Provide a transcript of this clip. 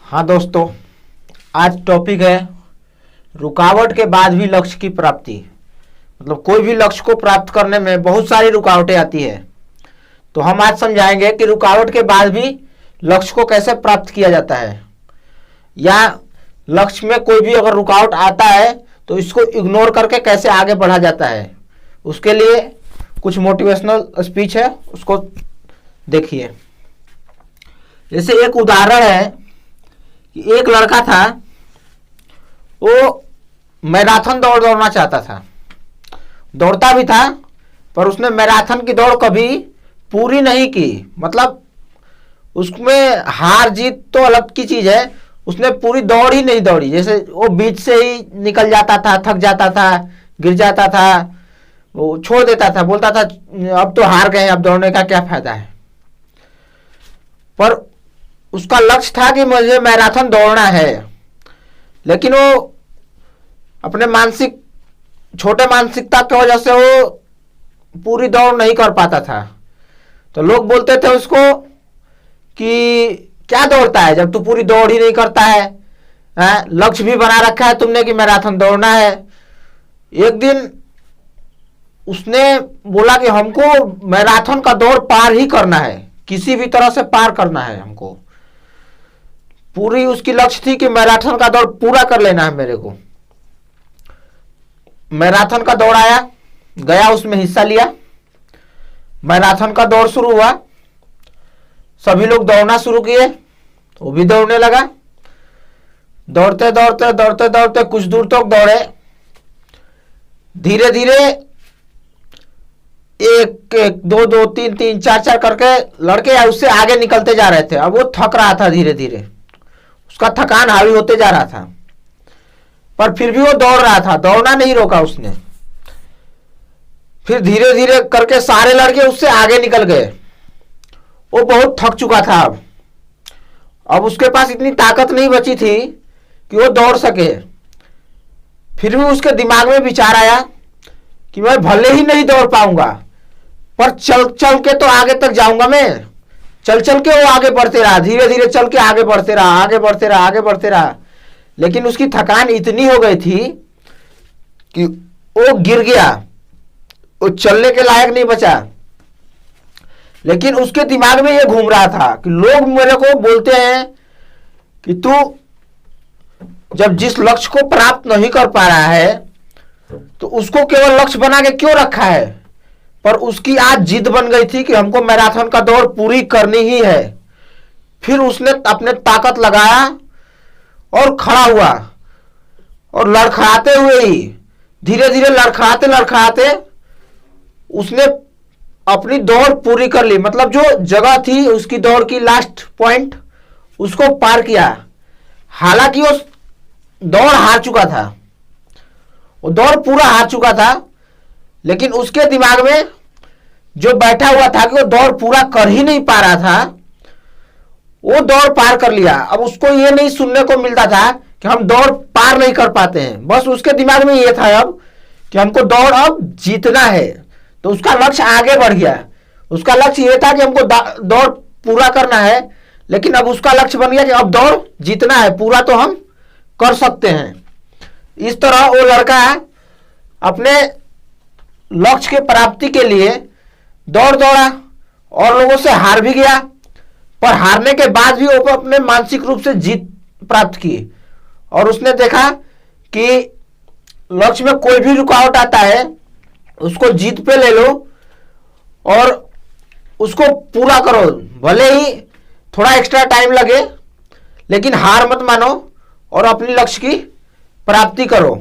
हाँ दोस्तों, आज टॉपिक है रुकावट के बाद भी लक्ष्य की प्राप्ति। मतलब कोई भी लक्ष्य को प्राप्त करने में बहुत सारी रुकावटें आती है। तो हम आज समझाएंगे कि रुकावट के बाद भी लक्ष्य को कैसे प्राप्त किया जाता है, या लक्ष्य में कोई भी अगर रुकावट आता है तो इसको इग्नोर करके कैसे आगे बढ़ा जाता है। उसके लिए कुछ मोटिवेशनल स्पीच है, उसको देखिए। जैसे एक उदाहरण है कि एक लड़का था, वो मैराथन दौड़ दौड़ना चाहता था, दौड़ता भी था, पर उसने मैराथन की दौड़ कभी पूरी नहीं की। मतलब उसमें हार जीत तो अलग की चीज है, उसने पूरी दौड़ ही नहीं दौड़ी। जैसे वो बीच से ही निकल जाता था, थक जाता था, गिर जाता था, वो छोड़ देता था, बोलता था अब तो हार गए, अब दौड़ने का क्या फायदा है। पर उसका लक्ष्य था कि मुझे मैराथन दौड़ना है, लेकिन वो अपने छोटे मानसिकता की वजह से वो पूरी दौड़ नहीं कर पाता था। तो लोग बोलते थे उसको कि क्या दौड़ता है जब तू पूरी दौड़ ही नहीं करता है, लक्ष्य भी बना रखा है तुमने कि मैराथन दौड़ना है। एक दिन उसने बोला कि हमको मैराथन का दौड़ पार ही करना है, किसी भी तरह से पार करना है हमको। पूरी उसकी लक्ष्य थी कि मैराथन का दौड़ पूरा कर लेना है मेरे को। मैराथन का दौड़ आया, गया, उसमें हिस्सा लिया। मैराथन का दौड़ शुरू हुआ, सभी लोग दौड़ना शुरू किए, वो भी दौड़ने लगा। दौड़ते दौड़ते दौड़ते दौड़ते कुछ दूर तक दौड़े। धीरे धीरे एक एक दो दो तीन तीन चार चार करके लड़के उससे आगे निकलते जा रहे थे। अब वो थक रहा था, धीरे धीरे उसका थकान हावी होते जा रहा था, पर फिर भी वो दौड़ रहा था, दौड़ना नहीं रोका उसने। फिर धीरे धीरे करके सारे लड़के उससे आगे निकल गए। वो बहुत थक चुका था। अब उसके पास इतनी ताकत नहीं बची थी कि वो दौड़ सके। फिर भी उसके दिमाग में विचार आया कि मैं भले ही नहीं दौड़ पाऊंगा, पर चल चल के तो आगे तक जाऊंगा मैं। चल चल के वो आगे बढ़ते रहा, धीरे धीरे चल के आगे बढ़ते रहा, आगे बढ़ते रहा, आगे बढ़ते रहा। लेकिन उसकी थकान इतनी हो गई थी कि वो गिर गया, वो चलने के लायक नहीं बचा। लेकिन उसके दिमाग में ये घूम रहा था कि लोग मेरे को बोलते हैं कि तू जब जिस लक्ष्य को प्राप्त नहीं कर पा रहा है तो उसको केवल लक्ष्य बना के क्यों रखा है। पर उसकी आज जिद बन गई थी कि हमको मैराथन का दौड़ पूरी करनी ही है। फिर उसने अपने ताकत लगाया और खड़ा हुआ, और लड़खड़ाते हुए ही, धीरे धीरे लड़खड़ाते लड़खड़ाते उसने अपनी दौड़ पूरी कर ली। मतलब जो जगह थी उसकी दौड़ की, लास्ट पॉइंट, उसको पार किया। हालांकि वो दौड़ हार चुका था, वो दौड़ पूरा हार चुका था, लेकिन उसके दिमाग में जो बैठा हुआ था कि वो दौड़ पूरा कर ही नहीं पा रहा था, वो दौड़ पार कर लिया। अब उसको ये नहीं सुनने को मिलता था कि हम दौड़ पार नहीं कर पाते हैं, बस उसके दिमाग में ये था अब कि हमको दौड़ अब जीतना है। तो उसका लक्ष्य आगे बढ़ गया। उसका लक्ष्य ये था कि हमको दौड़ पूरा करना है, लेकिन अब उसका लक्ष्य बन गया कि अब दौड़ जीतना है, पूरा तो हम कर सकते हैं। इस तरह वो लड़का अपने लक्ष्य के प्राप्ति के लिए दौड़ दौड़ा और लोगों से हार भी गया, पर हारने के बाद भी वो अपने मानसिक रूप से जीत प्राप्त की। और उसने देखा कि लक्ष्य में कोई भी रुकावट आता है उसको जीत पे ले लो और उसको पूरा करो। भले ही थोड़ा एक्स्ट्रा टाइम लगे, लेकिन हार मत मानो और अपनी लक्ष्य की प्राप्ति करो।